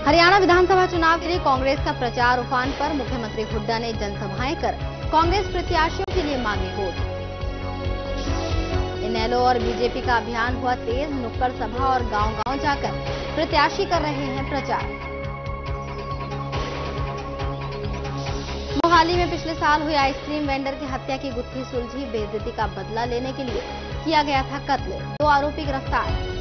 हरियाणा विधानसभा चुनाव के लिए कांग्रेस का प्रचार उफान पर। मुख्यमंत्री हुड्डा ने जनसभाएं कर कांग्रेस प्रत्याशियों के लिए मांगे वोट। इनेलो और बीजेपी का अभियान हुआ तेज। नुक्कड़ सभा और गांव-गांव जाकर प्रत्याशी कर रहे हैं प्रचार। मोहाली में पिछले साल हुई आइसक्रीम वेंडर की हत्या की गुत्थी सुलझी। बेइज्जती का बदला लेने के लिए किया गया था कत्ल। 2 आरोपी गिरफ्तार।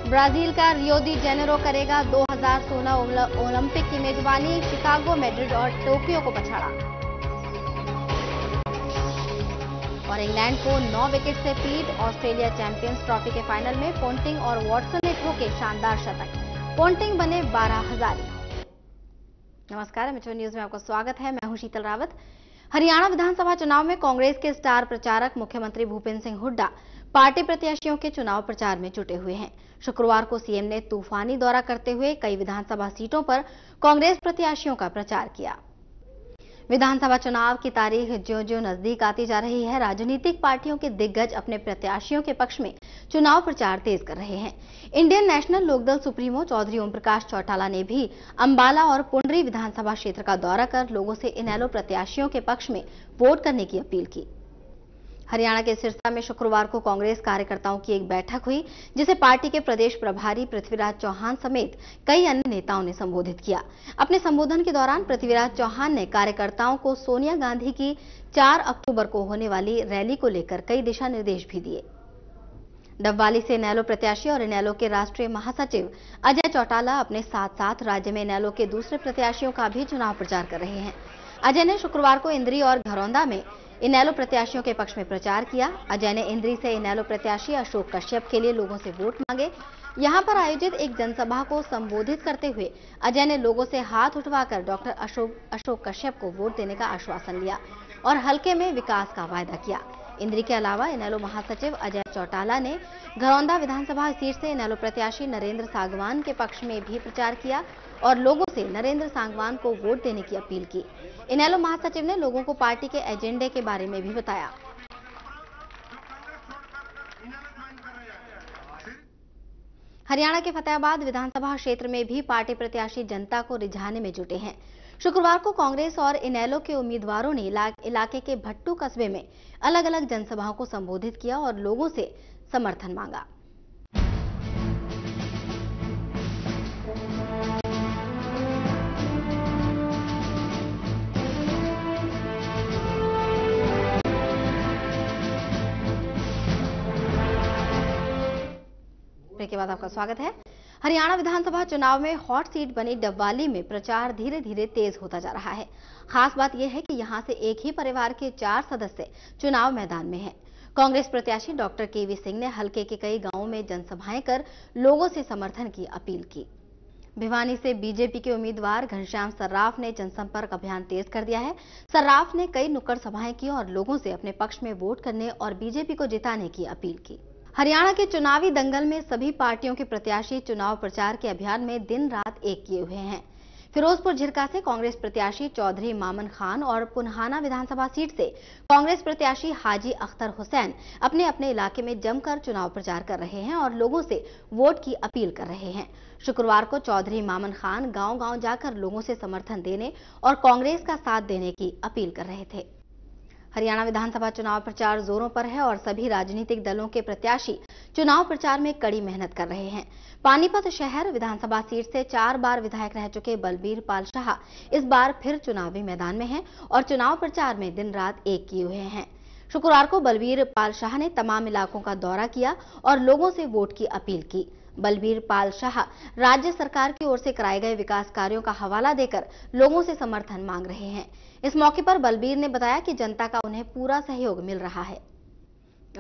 ब्राजील का रियो दी जेनेरो करेगा 2016 ओलंपिक की मेजबानी। शिकागो, मैड्रिड और टोक्यो को पछाड़ा। और इंग्लैंड को 9 विकेट से पीट। ऑस्ट्रेलिया चैंपियंस ट्रॉफी के फाइनल में पोंटिंग और वॉटसन ने ठोके शानदार शतक। पोंटिंग बने 12 हजारी। नमस्कार, एमएचओ न्यूज में आपका स्वागत है। मैं हूं शीतल रावत। हरियाणा विधानसभा चुनाव में कांग्रेस के स्टार प्रचारक मुख्यमंत्री भूपेंद्र सिंह हुड्डा पार्टी प्रत्याशियों के चुनाव प्रचार में जुटे हुए हैं। शुक्रवार को सीएम ने तूफानी दौरा करते हुए कई विधानसभा सीटों पर कांग्रेस प्रत्याशियों का प्रचार किया। विधानसभा चुनाव की तारीख ज्यों-ज्यों नजदीक आती जा रही है, राजनीतिक पार्टियों के दिग्गज अपने प्रत्याशियों के पक्ष में चुनाव प्रचार तेज कर रहे हैं। Indian National Lokdal supremo Chaudhary Om Prakash Chautala ने भी अंबाला और पुंडरी विधानसभा क्षेत्र का दौरा कर लोगों से इनेलो प्रत्याशियों के पक्ष में वोट करने की अपील की। हरियाणा के सिरसा में शुक्रवार को कांग्रेस कार्यकर्ताओं की एक बैठक हुई, जिसे पार्टी के प्रदेश प्रभारी पृथ्वीराज चौहान समेत कई अन्य नेताओं ने संबोधित किया। अपने संबोधन के दौरान पृथ्वीराज चौहान ने कार्यकर्ताओं को सोनिया गांधी की 4 अक्टूबर को होने वाली रैली को लेकर कई दिशा निर्देश भी दिए। डबवाली से इनेलो प्रत्याशी और इनेलो के राष्ट्रीय महासचिव अजय चौटाला अपने साथ साथ राज्य में इनेलो के दूसरे प्रत्याशियों का भी चुनाव प्रचार कर रहे हैं। अजय ने शुक्रवार को इंद्री और घरौंदा में इनेलो प्रत्याशियों के पक्ष में प्रचार किया। अजय ने इंद्री से इनेलो प्रत्याशी अशोक कश्यप के लिए लोगों से वोट मांगे। यहां पर आयोजित एक जनसभा को संबोधित करते हुए अजय ने लोगों से हाथ उठवाकर डॉक्टर अशोक कश्यप को वोट देने का आश्वासन लिया और हल्के में विकास का वायदा किया। इंद्री के अलावा इनेलो महासचिव अजय चौटाला ने घरौंदा विधानसभा सीट से इनेलो प्रत्याशी नरेंद्र सांगवान के पक्ष में भी प्रचार किया और लोगों से नरेंद्र सांगवान को वोट देने की अपील की। इनेलो महासचिव ने लोगों को पार्टी के एजेंडे के बारे में भी बताया। हरियाणा के फतेहाबाद विधानसभा क्षेत्र में भी पार्टी प्रत्याशी जनता को रिझाने में जुटे हैं। शुक्रवार को कांग्रेस और इनेलो के उम्मीदवारों ने इलाके के भट्टू कस्बे में अलग अलग जनसभाओं को संबोधित किया और लोगों से समर्थन मांगा। ब्रेक के बाद आपका स्वागत है। हरियाणा विधानसभा चुनाव में हॉट सीट बनी डबवाली में प्रचार धीरे धीरे तेज होता जा रहा है। खास बात यह है कि यहां से एक ही परिवार के 4 सदस्य चुनाव मैदान में हैं। कांग्रेस प्रत्याशी डॉक्टर केवी सिंह ने हल्के के कई गांवों में जनसभाएं कर लोगों से समर्थन की अपील की। भिवानी से बीजेपी के उम्मीदवार घनश्याम सर्राफ ने जनसंपर्क अभियान तेज कर दिया है। सर्राफ ने कई नुक्कड़ सभाएं की और लोगों से अपने पक्ष में वोट करने और बीजेपी को जिताने की अपील की। हरियाणा के चुनावी दंगल में सभी पार्टियों के प्रत्याशी चुनाव प्रचार के अभियान में दिन रात एक किए हुए हैं। फिरोजपुर झिरका से कांग्रेस प्रत्याशी चौधरी मामन खान और पुन्हाना विधानसभा सीट से कांग्रेस प्रत्याशी हाजी अख्तर हुसैन अपने अपने इलाके में जमकर चुनाव प्रचार कर रहे हैं और लोगों से वोट की अपील कर रहे हैं। शुक्रवार को चौधरी मामन खान गांव-गांव जाकर लोगों से समर्थन देने और कांग्रेस का साथ देने की अपील कर रहे थे। हरियाणा विधानसभा चुनाव प्रचार जोरों पर है और सभी राजनीतिक दलों के प्रत्याशी चुनाव प्रचार में कड़ी मेहनत कर रहे हैं। पानीपत शहर विधानसभा सीट से 4 बार विधायक रह चुके बलबीर पाल शाह इस बार फिर चुनावी मैदान में हैं और चुनाव प्रचार में दिन रात एक किए हुए हैं। शुक्रवार को बलबीर पाल शाह ने तमाम इलाकों का दौरा किया और लोगों से वोट की अपील की। बलबीर पाल शाह राज्य सरकार की ओर से कराए गए विकास कार्यों का हवाला देकर लोगों से समर्थन मांग रहे हैं। इस मौके पर बलबीर ने बताया कि जनता का उन्हें पूरा सहयोग मिल रहा है।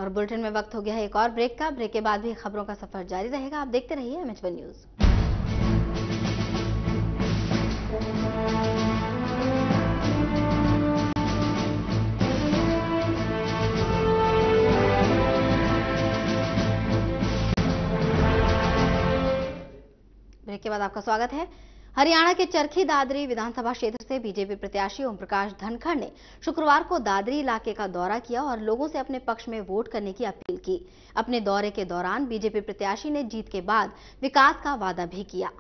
और बुलेटिन में वक्त हो गया है एक और ब्रेक का। ब्रेक के बाद भी खबरों का सफर जारी रहेगा। आप देखते रहिए एमएचओ न्यूज। ब्रेक के बाद आपका स्वागत है। हरियाणा के चरखी दादरी विधानसभा क्षेत्र से बीजेपी प्रत्याशी ओम प्रकाश धनखड़ ने शुक्रवार को दादरी इलाके का दौरा किया और लोगों से अपने पक्ष में वोट करने की अपील की। अपने दौरे के दौरान बीजेपी प्रत्याशी ने जीत के बाद विकास का वादा भी किया।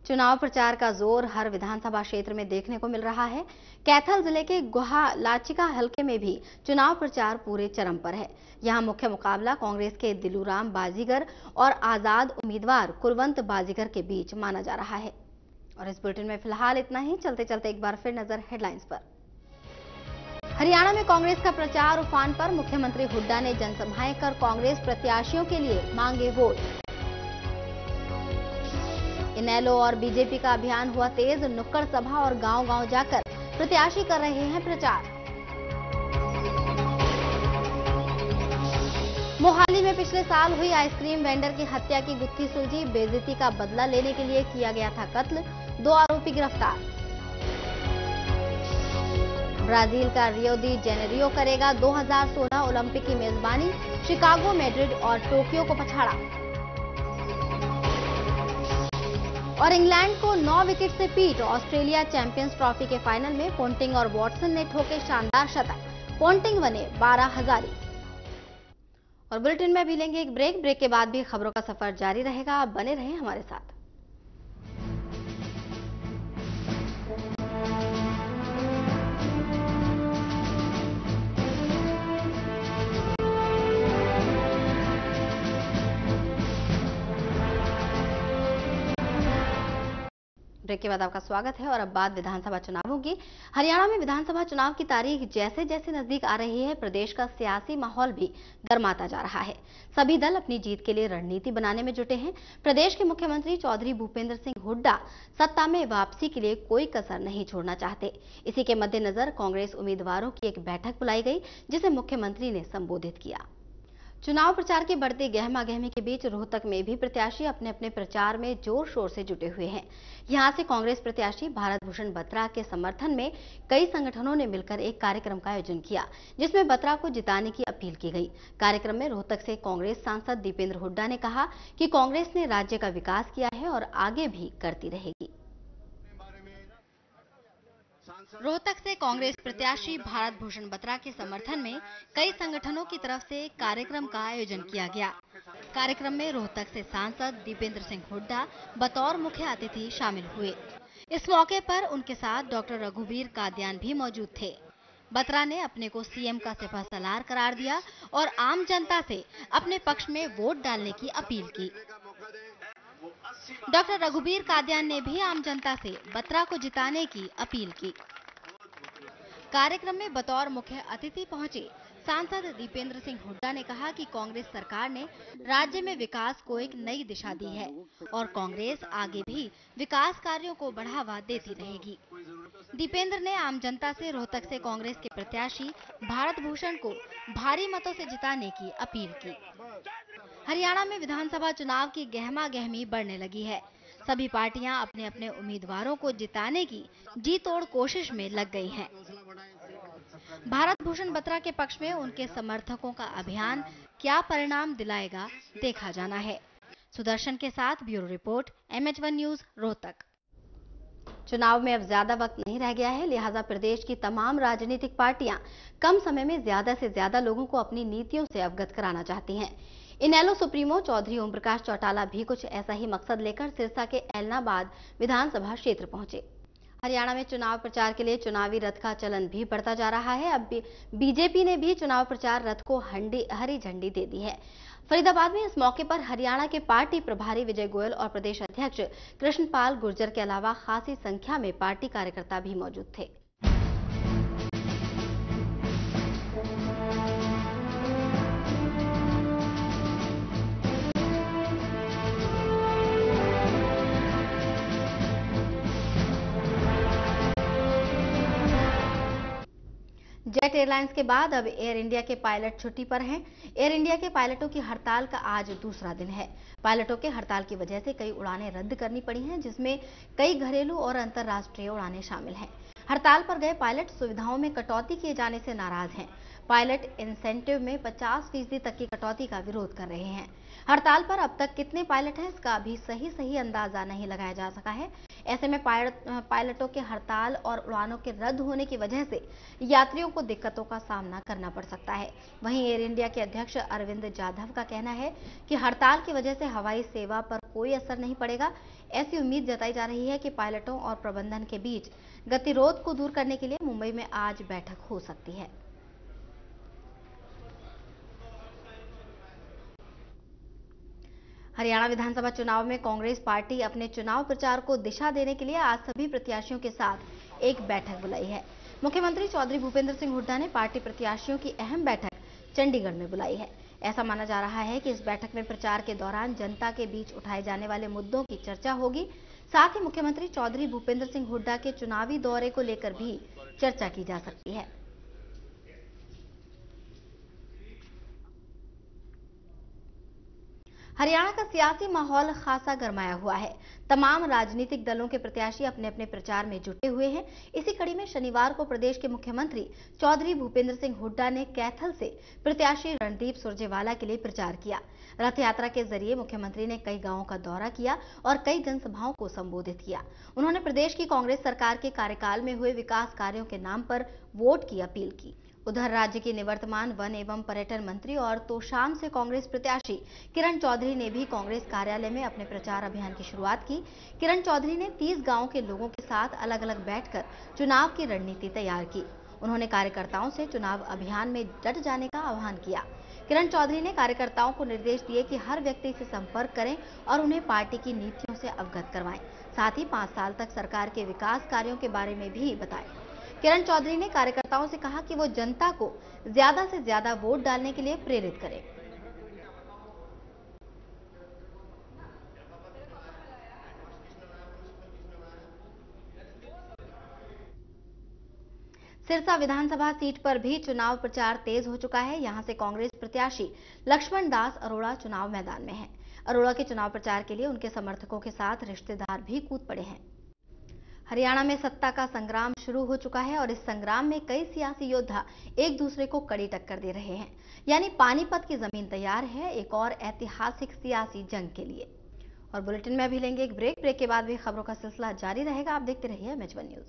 चुनाव प्रचार का जोर हर विधानसभा क्षेत्र में देखने को मिल रहा है। कैथल जिले के गुहा लाचिका हलके में भी चुनाव प्रचार पूरे चरम पर है। यहां मुख्य मुकाबला कांग्रेस के दिलूराम बाजीगर और आजाद उम्मीदवार कुलवंत बाजीगर के बीच माना जा रहा है। और इस बुलेटिन में फिलहाल इतना ही। चलते चलते एक बार फिर नजर हेडलाइंस पर। हरियाणा में कांग्रेस का प्रचार उफान पर। मुख्यमंत्री हुड्डा ने जनसभाएं कर कांग्रेस प्रत्याशियों के लिए मांगे वोट। इनेलो और बीजेपी का अभियान हुआ तेज। नुक्कड़ सभा और गांव-गांव जाकर प्रत्याशी कर रहे हैं प्रचार। मोहाली में पिछले साल हुई आइसक्रीम वेंडर की हत्या की गुत्थी सुलझी। बेइज्जती का बदला लेने के लिए किया गया था कत्ल। 2 आरोपी गिरफ्तार। ब्राजील का रियो दी जेनेरियो करेगा 2016 ओलंपिक की मेजबानी। शिकागो, मैड्रिड और टोक्यो को पछाड़ा। और इंग्लैंड को 9 विकेट से पीट ऑस्ट्रेलिया चैंपियंस ट्रॉफी के फाइनल में पोंटिंग और वॉटसन ने ठोके शानदार शतक। पोंटिंग बने 12 हजारी। और बुलेटिन में भी लेंगे एक ब्रेक। ब्रेक के बाद भी खबरों का सफर जारी रहेगा। आप बने रहें हमारे साथ। ब्रेक के बाद आपका स्वागत है और अब बात विधानसभा चुनावों की। हरियाणा में विधानसभा चुनाव की तारीख जैसे जैसे नजदीक आ रही है, प्रदेश का सियासी माहौल भी गर्माता जा रहा है। सभी दल अपनी जीत के लिए रणनीति बनाने में जुटे हैं। प्रदेश के मुख्यमंत्री चौधरी भूपेंद्र सिंह हुड्डा सत्ता में वापसी के लिए कोई कसर नहीं छोड़ना चाहते। इसी के मद्देनजर कांग्रेस उम्मीदवारों की एक बैठक बुलाई गई, जिसे मुख्यमंत्री ने संबोधित किया। चुनाव प्रचार की बढ़ती गहमागहमी के बीच रोहतक में भी प्रत्याशी अपने अपने प्रचार में जोर शोर से जुटे हुए हैं। यहां से कांग्रेस प्रत्याशी भारत भूषण बत्रा के समर्थन में कई संगठनों ने मिलकर एक कार्यक्रम का आयोजन किया, जिसमें बत्रा को जिताने की अपील की गई। कार्यक्रम में रोहतक से कांग्रेस सांसद दीपेंद्र हुड्डा ने कहा कि कांग्रेस ने राज्य का विकास किया है और आगे भी करती रहेगी। रोहतक से कांग्रेस प्रत्याशी भारत भूषण बत्रा के समर्थन में कई संगठनों की तरफ से कार्यक्रम का आयोजन किया गया। कार्यक्रम में रोहतक से सांसद दीपेंद्र सिंह हुड्डा बतौर मुख्य अतिथि शामिल हुए। इस मौके पर उनके साथ डॉक्टर रघुवीर कादियान भी मौजूद थे। बत्रा ने अपने को सीएम का सिपहसालार करार दिया और आम जनता से अपने पक्ष में वोट डालने की अपील की। डॉक्टर रघुवीर कादियान ने भी आम जनता से बत्रा को जिताने की अपील की। कार्यक्रम में बतौर मुख्य अतिथि पहुंचे सांसद दीपेंद्र सिंह हुड्डा ने कहा कि कांग्रेस सरकार ने राज्य में विकास को एक नई दिशा दी है और कांग्रेस आगे भी विकास कार्यों को बढ़ावा देती रहेगी। दीपेंद्र ने आम जनता से रोहतक से कांग्रेस के प्रत्याशी भारत भूषण को भारी मतों से जिताने की अपील की। हरियाणा में विधानसभा चुनाव की गहमागहमी बढ़ने लगी है। सभी पार्टियां अपने अपने उम्मीदवारों को जिताने की जी तोड़ कोशिश में लग गई हैं। भारत भूषण बत्रा के पक्ष में उनके समर्थकों का अभियान क्या परिणाम दिलाएगा, देखा जाना है। सुदर्शन के साथ bureau report, MH1 news, Rohtak. चुनाव में अब ज्यादा वक्त नहीं रह गया है, लिहाजा प्रदेश की तमाम राजनीतिक पार्टियां कम समय में ज्यादा से ज्यादा लोगों को अपनी नीतियों से अवगत कराना चाहती हैं। इनेलो सुप्रीमो चौधरी ओम प्रकाश चौटाला भी कुछ ऐसा ही मकसद लेकर सिरसा के ऐलनाबाद विधानसभा क्षेत्र पहुंचे। हरियाणा में चुनाव प्रचार के लिए चुनावी रथ का चलन भी बढ़ता जा रहा है। अब बीजेपी ने भी चुनाव प्रचार रथ को हरी झंडी दे दी है। फरीदाबाद में इस मौके पर हरियाणा के पार्टी प्रभारी विजय गोयल और प्रदेश अध्यक्ष कृष्णपाल गुर्जर के अलावा खासी संख्या में पार्टी कार्यकर्ता भी मौजूद थे। जेट एयरलाइंस के बाद अब एयर इंडिया के पायलट छुट्टी पर हैं। एयर इंडिया के पायलटों की हड़ताल का आज दूसरा दिन है। पायलटों के हड़ताल की वजह से कई उड़ानें रद्द करनी पड़ी हैं, जिसमें कई घरेलू और अंतर्राष्ट्रीय उड़ानें शामिल हैं। हड़ताल पर गए पायलट सुविधाओं में कटौती किए जाने से नाराज हैं। पायलट इंसेंटिव में 50% तक की कटौती का विरोध कर रहे हैं। हड़ताल पर अब तक कितने पायलट हैं, इसका भी सही अंदाजा नहीं लगाया जा सका है। ऐसे में पायलटों के हड़ताल और उड़ानों के रद्द होने की वजह से यात्रियों को दिक्कतों का सामना करना पड़ सकता है। वहीं एयर इंडिया के अध्यक्ष अरविंद जाधव का कहना है कि हड़ताल की वजह से हवाई सेवा पर कोई असर नहीं पड़ेगा। ऐसी उम्मीद जताई जा रही है कि पायलटों और प्रबंधन के बीच गतिरोध को दूर करने के लिए मुंबई में आज बैठक हो सकती है। हरियाणा विधानसभा चुनाव में कांग्रेस पार्टी अपने चुनाव प्रचार को दिशा देने के लिए आज सभी प्रत्याशियों के साथ एक बैठक बुलाई है। मुख्यमंत्री चौधरी भूपेंद्र सिंह हुड्डा ने पार्टी प्रत्याशियों की अहम बैठक चंडीगढ़ में बुलाई है। ऐसा माना जा रहा है कि इस बैठक में प्रचार के दौरान जनता के बीच उठाए जाने वाले मुद्दों की चर्चा होगी। साथ ही मुख्यमंत्री चौधरी भूपेंद्र सिंह हुड्डा के चुनावी दौरे को लेकर भी चर्चा की जा सकती है। हरियाणा का सियासी माहौल खासा गरमाया हुआ है। तमाम राजनीतिक दलों के प्रत्याशी अपने अपने प्रचार में जुटे हुए हैं। इसी कड़ी में शनिवार को प्रदेश के मुख्यमंत्री चौधरी भूपेंद्र सिंह हुड्डा ने कैथल से प्रत्याशी रणदीप सुरजेवाला के लिए प्रचार किया। रथ यात्रा के जरिए मुख्यमंत्री ने कई गांवों का दौरा किया और कई जनसभाओं को संबोधित किया। उन्होंने प्रदेश की कांग्रेस सरकार के कार्यकाल में हुए विकास कार्यों के नाम पर वोट की अपील की। उधर राज्य के निवर्तमान वन एवं पर्यटन मंत्री और तोशाम से कांग्रेस प्रत्याशी किरण चौधरी ने भी कांग्रेस कार्यालय में अपने प्रचार अभियान की शुरुआत की। किरण चौधरी ने 30 गांवों के लोगों के साथ अलग अलग बैठकर चुनाव की रणनीति तैयार की। उन्होंने कार्यकर्ताओं से चुनाव अभियान में डट जाने का आह्वान किया। किरण चौधरी ने कार्यकर्ताओं को निर्देश दिए कि हर व्यक्ति से संपर्क करें और उन्हें पार्टी की नीतियों से अवगत करवाएं। साथ ही 5 साल तक सरकार के विकास कार्यों के बारे में भी बताएं। किरण चौधरी ने कार्यकर्ताओं से कहा कि वो जनता को ज्यादा से ज्यादा वोट डालने के लिए प्रेरित करें। सिरसा विधानसभा सीट पर भी चुनाव प्रचार तेज हो चुका है। यहां से कांग्रेस प्रत्याशी लक्ष्मण दास अरोड़ा चुनाव मैदान में हैं। अरोड़ा के चुनाव प्रचार के लिए उनके समर्थकों के साथ रिश्तेदार भी कूद पड़े हैं। हरियाणा में सत्ता का संग्राम शुरू हो चुका है और इस संग्राम में कई सियासी योद्धा एक दूसरे को कड़ी टक्कर दे रहे हैं। यानी पानीपत की जमीन तैयार है एक और ऐतिहासिक सियासी जंग के लिए। और बुलेटिन में अभी लेंगे एक ब्रेक के बाद भी खबरों का सिलसिला जारी रहेगा। आप देखते रहिए एमएच1 न्यूज।